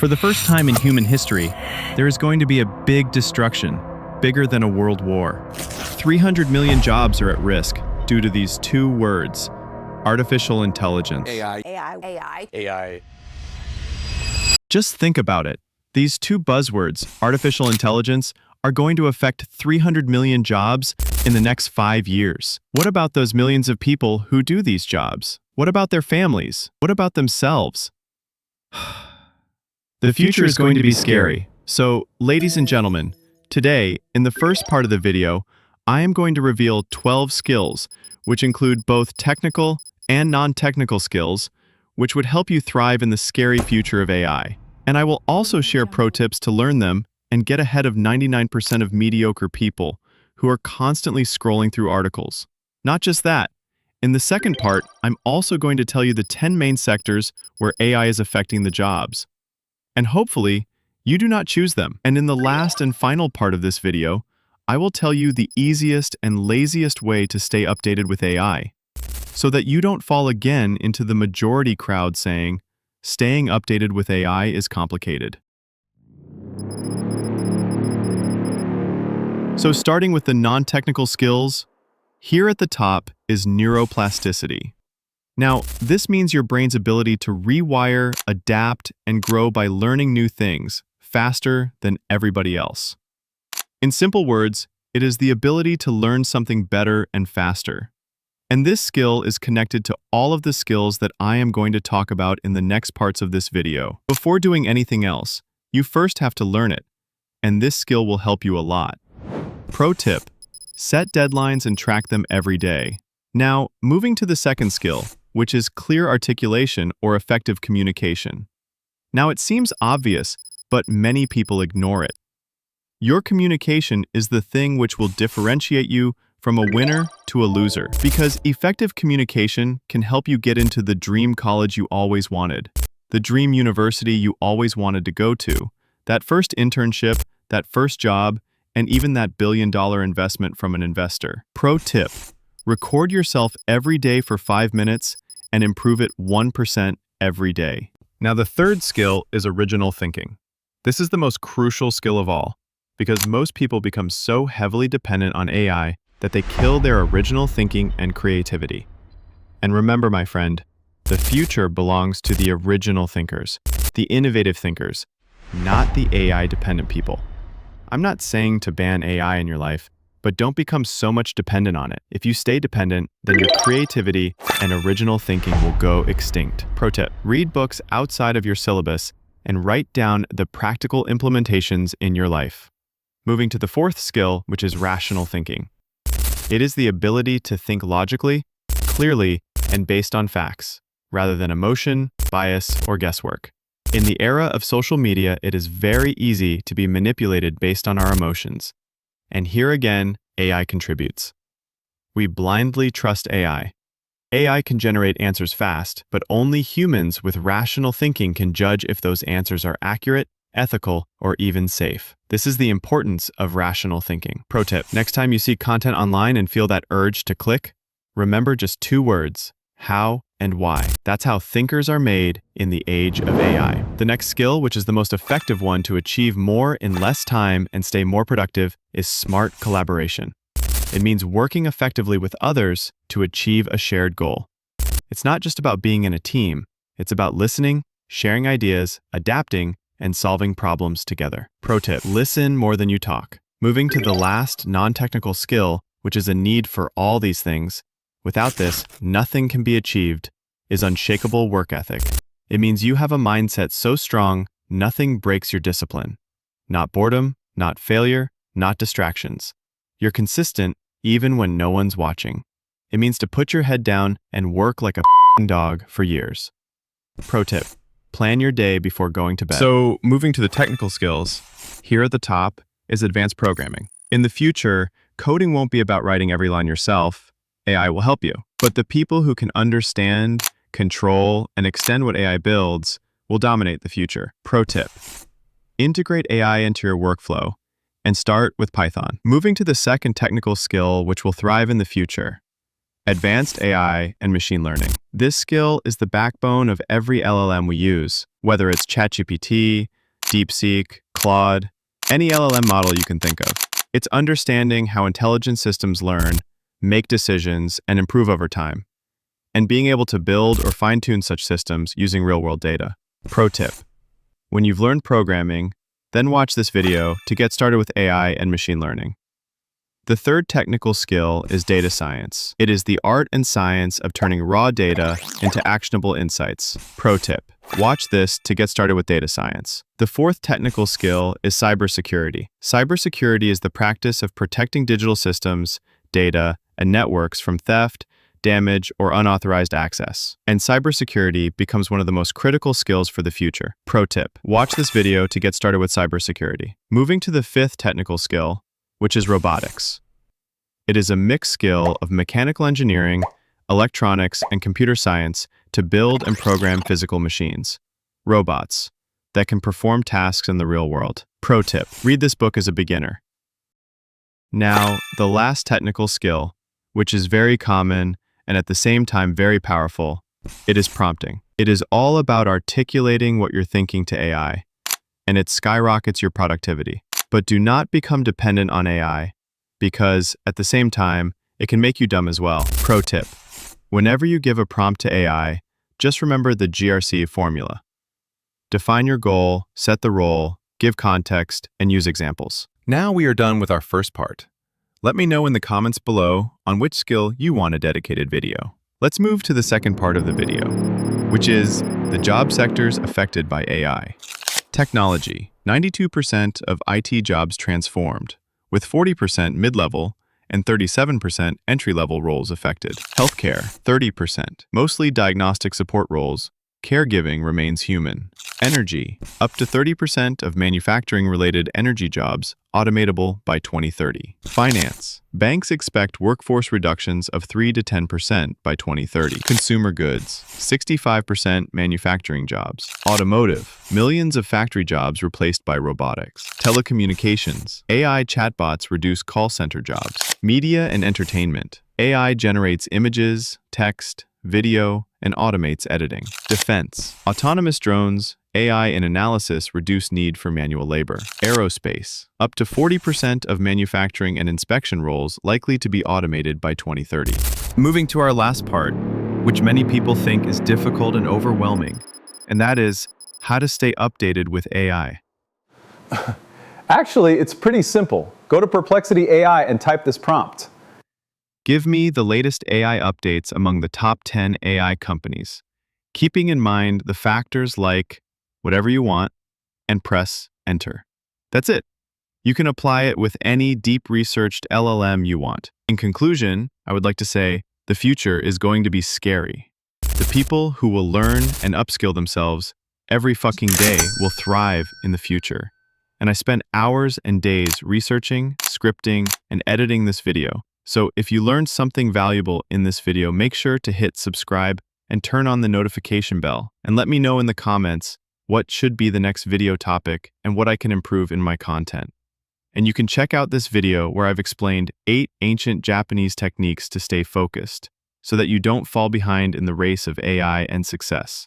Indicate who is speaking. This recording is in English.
Speaker 1: For the first time in human history, there is going to be a big destruction, bigger than a world war. 300 million jobs are at risk due to these two words: artificial intelligence.
Speaker 2: AI.
Speaker 1: Just think about it. These two buzzwords, artificial intelligence, are going to affect 300 million jobs in the next 5 years. What about those millions of people who do these jobs? What about their families? What about themselves? The future is going to be scary. So, ladies and gentlemen, today, in the first part of the video, I am going to reveal 12 skills, which include both technical and non-technical skills, which would help you thrive in the scary future of AI. And I will also share pro tips to learn them and get ahead of 99% of mediocre people who are constantly scrolling through articles. Not just that, in the second part, I'm also going to tell you the 10 main sectors where AI is affecting the jobs. And hopefully, you do not choose them. And in the last and final part of this video, I will tell you the easiest and laziest way to stay updated with AI, so that you don't fall again into the majority crowd saying, staying updated with AI is complicated. So starting with the non-technical skills, here at the top is neuroplasticity. Now, this means your brain's ability to rewire, adapt, and grow by learning new things faster than everybody else. In simple words, it is the ability to learn something better and faster. And this skill is connected to all of the skills that I am going to talk about in the next parts of this video. Before doing anything else, you first have to learn it, and this skill will help you a lot. Pro tip: set deadlines and track them every day. Now, moving to the second skill, which is clear articulation or effective communication. Now, it seems obvious, but many people ignore it. Your communication is the thing which will differentiate you from a winner to a loser, because effective communication can help you get into the dream college you always wanted, the dream university you always wanted to go to, that first internship, that first job, and even that billion-dollar investment from an investor. Pro tip: record yourself every day for 5 minutes and improve it 1% every day. Now, the third skill is original thinking. This is the most crucial skill of all, because most people become so heavily dependent on AI that they kill their original thinking and creativity. And remember, my friend, the future belongs to the original thinkers, the innovative thinkers, not the AI-dependent people. I'm not saying to ban AI in your life, but don't become so much dependent on it. If you stay dependent, then your creativity and original thinking will go extinct. Pro tip: read books outside of your syllabus and write down the practical implementations in your life. Moving to the fourth skill, which is rational thinking. It is the ability to think logically, clearly, and based on facts, rather than emotion, bias, or guesswork. In the era of social media, it is very easy to be manipulated based on our emotions. And here again, AI contributes. We blindly trust AI. AI can generate answers fast, but only humans with rational thinking can judge if those answers are accurate, ethical, or even safe. This is the importance of rational thinking. Pro tip: next time you see content online and feel that urge to click, remember just 2 words: how and why. That's how thinkers are made in the age of AI. The next skill, which is the most effective one to achieve more in less time and stay more productive, is smart collaboration. It means working effectively with others to achieve a shared goal. It's not just about being in a team, it's about listening, sharing ideas, adapting, and solving problems together. Pro tip: listen more than you talk. Moving to the last non-technical skill, which is a need for all these things, without this, nothing can be achieved, is unshakable work ethic. It means you have a mindset so strong, nothing breaks your discipline. Not boredom, not failure, not distractions. You're consistent even when no one's watching. It means to put your head down and work like a dog for years. Pro tip: plan your day before going to bed. So, moving to the technical skills, here at the top is advanced programming. In the future, coding won't be about writing every line yourself. AI will help you. But the people who can understand, control, and extend what AI builds will dominate the future. Pro tip: integrate AI into your workflow and start with Python. Moving to the second technical skill, which will thrive in the future: advanced AI and machine learning. This skill is the backbone of every LLM we use. Whether it's ChatGPT, DeepSeek, Claude, any LLM model you can think of. It's understanding how intelligent systems learn, make decisions, and improve over time, and being able to build or fine-tune such systems using real-world data. Pro tip: when you've learned programming, then watch this video to get started with AI and machine learning. The third technical skill is data science. It is the art and science of turning raw data into actionable insights. Pro tip: watch this to get started with data science. The fourth technical skill is cybersecurity. Cybersecurity is the practice of protecting digital systems, data, and networks from theft, damage, or unauthorized access. And cybersecurity becomes one of the most critical skills for the future. Pro tip: watch this video to get started with cybersecurity. Moving to the fifth technical skill, which is robotics. It is a mixed skill of mechanical engineering, electronics, and computer science to build and program physical machines, robots, that can perform tasks in the real world. Pro tip: read this book as a beginner. Now, the last technical skill, which is very common and at the same time very powerful, it is prompting. It is all about articulating what you're thinking to AI, and it skyrockets your productivity. But do not become dependent on AI, because at the same time, it can make you dumb as well. Pro tip: whenever you give a prompt to AI, just remember the GRC formula. Define your goal, set the role, give context, and use examples. Now we are done with our first part. Let me know in the comments below on which skill you want a dedicated video. Let's move to the second part of the video, which is the job sectors affected by AI. Technology: 92% of IT jobs transformed, with 40% mid-level and 37% entry-level roles affected. Healthcare: 30%, mostly diagnostic support roles. Caregiving remains human. Energy: up to 30% of manufacturing-related energy jobs automatable by 2030. Finance: banks expect workforce reductions of 3 to 10% by 2030. Consumer goods: 65% manufacturing jobs. Automotive: millions of factory jobs replaced by robotics. Telecommunications: AI chatbots reduce call center jobs. Media and entertainment: AI generates images, text, video, and automates editing. Defense: autonomous drones, AI and analysis reduce need for manual labor. Aerospace: up to 40% of manufacturing and inspection roles likely to be automated by 2030. Moving to our last part, which many people think is difficult and overwhelming, and that is how to stay updated with AI.
Speaker 3: Actually, it's pretty simple. Go to Perplexity AI and type this prompt.
Speaker 1: Give me the latest AI updates among the top 10 AI companies, keeping in mind the factors like whatever you want, and press enter. That's it. You can apply it with any deep researched LLM you want. In conclusion, I would like to say the future is going to be scary. The people who will learn and upskill themselves every fucking day will thrive in the future. And I spent hours and days researching, scripting, and editing this video. So if you learned something valuable in this video, make sure to hit subscribe and turn on the notification bell. And let me know in the comments what should be the next video topic and what I can improve in my content. And you can check out this video where I've explained 8 ancient Japanese techniques to stay focused, so that you don't fall behind in the race of AI and success.